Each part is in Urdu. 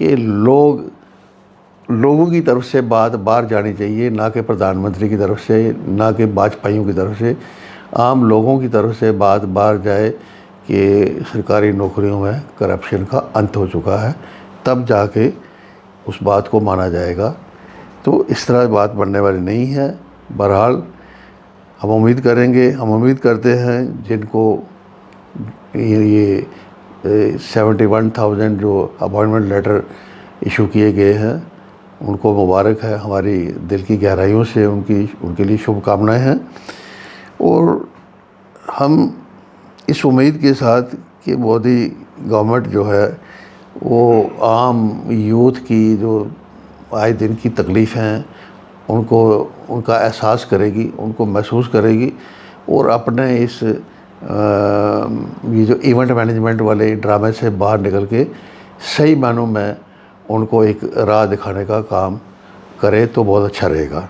کہ لوگوں کی طرف سے بات باہر جانی چاہیے، نہ کہ پردھان منتری کی طرف سے، نہ کہ باجپائیوں کی طرف سے، عام لوگوں کی طرف سے بات باہر جائے کہ سرکاری نوکریوں میں کرپشن کا انت ہو چکا ہے، تب جا کے اس بات کو مانا جائے گا۔ تو اس طرح بات بننے والی نہیں ہے۔ بہرحال ہم امید کرتے ہیں جن کو یہ 71,000 جو اپوائنٹمنٹ لیٹر ایشو کیے گئے ہیں ان کو مبارک ہے، ہماری دل کی گہرائیوں سے ان کے لیے شبھ کامنائیں ہیں، اور ہم اس امید کے ساتھ کہ مودی گورنمنٹ جو ہے وہ عام یوتھ کی جو آئے دن کی تکلیف ہیں ان کا احساس کرے گی، ان کو محسوس کرے گی، اور اپنے اس یہ جو ایونٹ مینجمنٹ والے ڈرامے سے باہر نکل کے صحیح معنوں میں ان کو ایک راہ دکھانے کا کام کرے تو بہت اچھا رہے گا۔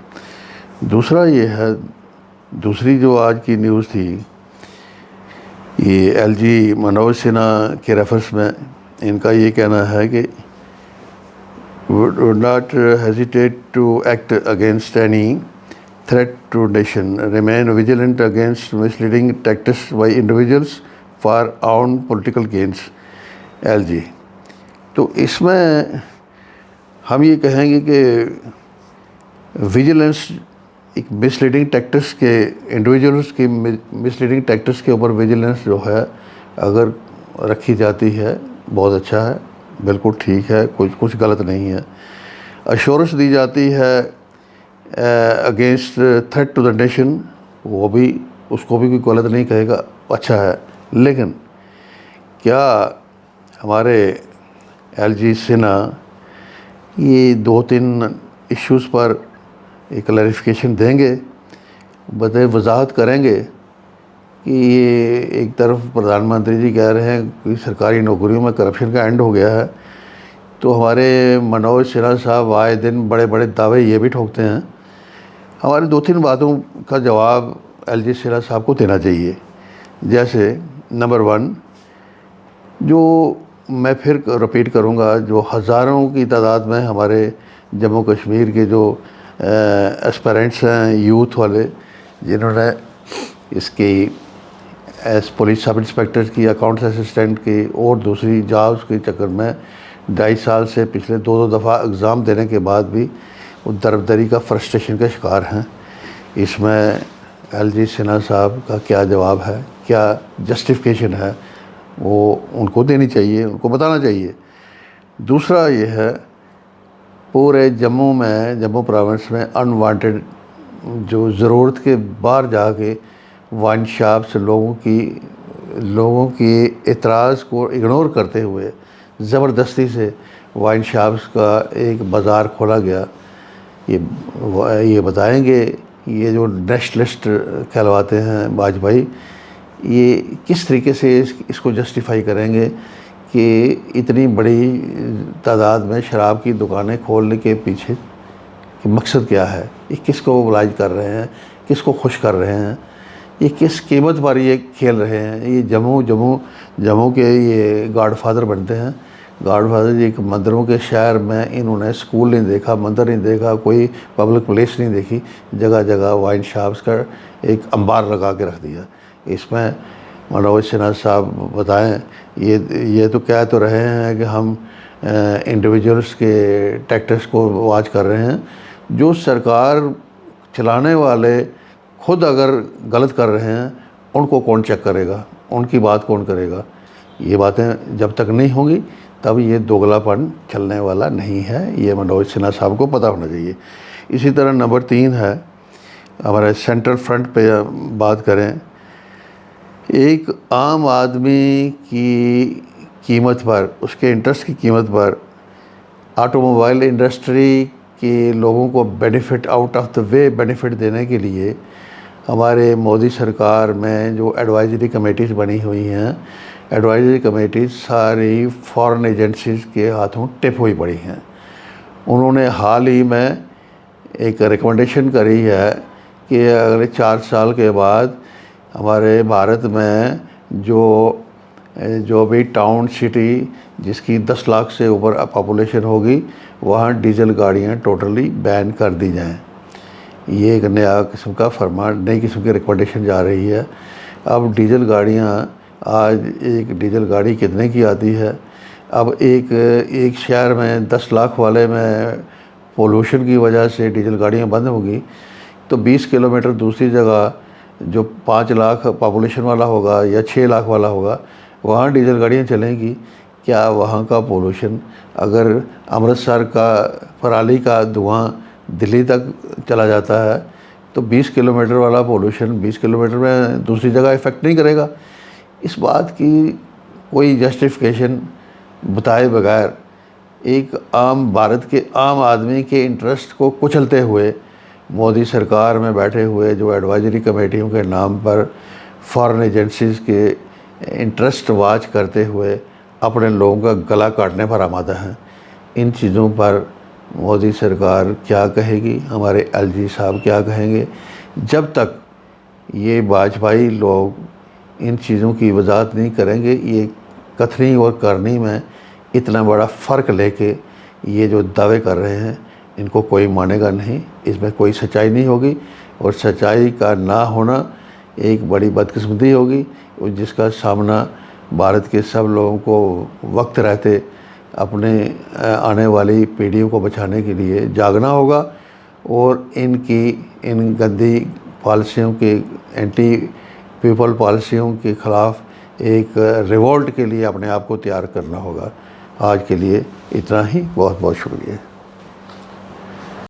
دوسرا یہ ہے، دوسری جو آج کی نیوز تھی، یہ ایل جی منوج سنہا کے ریفرنس میں ان کا یہ کہنا ہے کہ would not hesitate to act against any threat to nation, remain vigilant against misleading tactics by individuals for own political gains. L G تو اس میں ہم یہ کہیں گے کہ ویجیلنس ایک مس لیڈنگ ٹیکٹکس کے انڈیویجولس کی مس لیڈنگ ٹیکٹکس کے اوپر ویجیلنس جو ہے اگر رکھی جاتی ہے بہت اچھا ہے، بالکل ٹھیک ہے، کچھ غلط نہیں ہے۔ ایشورنس دی جاتی ہے against threat to the nation, وہ بھی اس کو بھی کوئی غلط نہیں کہے گا، اچھا ہے۔ لیکن کیا ہمارے ایل جی سنہا یہ 2-3 ایشوز پر ایک کلیریفیکیشن دیں گے، وضاحت کریں گے کہ یہ ایک طرف پردھان منتری جی کہہ رہے ہیں کہ سرکاری نوکریوں میں کرپشن کا اینڈ ہو گیا ہے، تو ہمارے منوج سنہا صاحب آئے دن بڑے بڑے دعوے یہ بھی ٹھوکتے ہیں۔ ہماری 2-3 باتوں کا جواب ایل جی سنہا صاحب کو دینا چاہیے، جیسے نمبر 1، جو میں پھر رپیٹ کروں گا، جو ہزاروں کی تعداد میں ہمارے جموں کشمیر کے جو اسپیرنٹس ہیں یوتھ والے، جنہوں نے اس کی ایز پولیس سب انسپیکٹر کی، اکاؤنٹس اسسٹنٹ کی اور دوسری جابس کے چکر میں 2.5 سال سے پچھلے 2 دفعہ اگزام دینے کے بعد بھی وہ دربدری کا فرسٹریشن کا شکار ہیں، اس میں ایل جی سنہا صاحب کا کیا جواب ہے، کیا جسٹیفیکیشن ہے، وہ ان کو دینی چاہیے، ان کو بتانا چاہیے۔ دوسرا یہ ہے، پورے جموں پروونس میں انوانٹیڈ جو ضرورت کے باہر جا کے وائن شاپس لوگوں کی اعتراض کو اگنور کرتے ہوئے زبردستی سے وائن شاپس کا ایک بازار کھولا گیا، یہ بتائیں گے یہ جو نیشنلسٹ کہلواتے ہیں واجپئی، یہ کس طریقے سے اس کو جسٹیفائی کریں گے کہ اتنی بڑی تعداد میں شراب کی دکانیں کھولنے کے پیچھے کہ مقصد کیا ہے، یہ کس کو oblige کر رہے ہیں، کس کو خوش کر رہے ہیں، یہ کس قیمت پر یہ کھیل رہے ہیں۔ یہ جموں کے یہ گاڈ فادر بنتے ہیں، گاڈ فادر جی، ایک مندروں کے شہر میں انہوں نے اسکول نہیں دیکھا، مندر نہیں دیکھا، کوئی پبلک پلیس نہیں دیکھی، جگہ جگہ وائن شاپس کا ایک انبار لگا کے رکھ دیا۔ اس میں منوج سنہا صاحب بتائیں، یہ تو کہہ تو رہے ہیں کہ ہم انڈیویجولس کے ٹیکٹکس کو واچ کر رہے ہیں، جو سرکار چلانے والے خود اگر غلط کر رہے ہیں ان کو کون چیک کرے گا، ان کی بات کون کرے گا؟ یہ باتیں جب تک نہیں ہوں گی تب یہ دوگلا پن چلنے والا نہیں ہے، یہ منوج سنہا صاحب کو پتہ ہونا چاہیے۔ اسی طرح نمبر 3 ہے، ہمارے سینٹرل فرنٹ پہ بات کریں، ایک عام آدمی کی قیمت پر، اس کے انٹرسٹ کی قیمت پر آٹو موبائل انڈسٹری کے لوگوں کو benefit, out of the way benefit دینے کے لیے ہمارے مودی سرکار میں جو ایڈوائزری کمیٹیز بنی ہوئی ہیں، ایڈوائزری کمیٹیز ساری فارن ایجنسیز کے ہاتھوں ٹپ ہوئی پڑی ہیں۔ انہوں نے حال ہی میں ایک ریکمنڈیشن کری ہے کہ اگلے 4 سال کے بعد ہمارے بھارت میں جو جو بھی ٹاؤن سٹی جس کی 10 لاکھ سے اوپر پاپولیشن ہوگی وہاں ڈیزل گاڑیاں ٹوٹلی بین کر دی جائیں۔ یہ ایک نیا قسم کا فرمان، نئی قسم کی ریکمنڈیشن جا رہی ہے۔ اب ڈیزل گاڑیاں، آج ایک ڈیزل گاڑی کتنے کی آتی ہے؟ اب ایک شہر میں 10 لاکھ والے میں پولوشن کی وجہ سے ڈیزل گاڑیاں بند ہوگی تو 20 کلومیٹر دوسری جگہ جو 5 لاکھ پاپولیشن والا ہوگا یا 6 لاکھ والا ہوگا وہاں ڈیزل گاڑیاں چلیں گی۔ کیا وہاں کا پولوشن، اگر امرتسر کا پرالی کا دھواں دلی تک چلا جاتا ہے تو 20 کلومیٹر والا پولوشن 20 کلومیٹر میں دوسری جگہ افیکٹ نہیں کرے گا؟ اس بات کی کوئی جسٹیفیکیشن بتائے بغیر ایک عام بھارت کے عام آدمی کے انٹرسٹ کو کچلتے ہوئے مودی سرکار میں بیٹھے ہوئے جو ایڈوائزری کمیٹیوں کے نام پر فارن ایجنسیز کے انٹرسٹ واچ کرتے ہوئے اپنے لوگوں کا گلا کاٹنے پر آمادہ ہیں۔ ان چیزوں پر مودی سرکار کیا کہے گی، ہمارے ایل جی صاحب کیا کہیں گے؟ جب تک یہ واجپائی لوگ ان چیزوں کی وضاحت نہیں کریں گے، یہ کتھنی اور کرنی میں اتنا بڑا فرق لے کے یہ جو دعوے کر رہے ہیں ان کو کوئی مانے گا نہیں، اس میں کوئی سچائی نہیں ہوگی، اور سچائی کا نہ ہونا ایک بڑی بدقسمتی ہوگی، جس کا سامنا بھارت کے سب لوگوں کو وقت رہتے اپنے آنے والی پیڑھیوں کو بچانے کے لیے جاگنا ہوگا، اور ان گندی پالیسیوں کے اینٹی پیپل پالیسیوں کے خلاف ایک ریولٹ کے لیے اپنے آپ کو تیار کرنا ہوگا۔ آج کے لیے اتنا ہی، بہت بہت شکریہ۔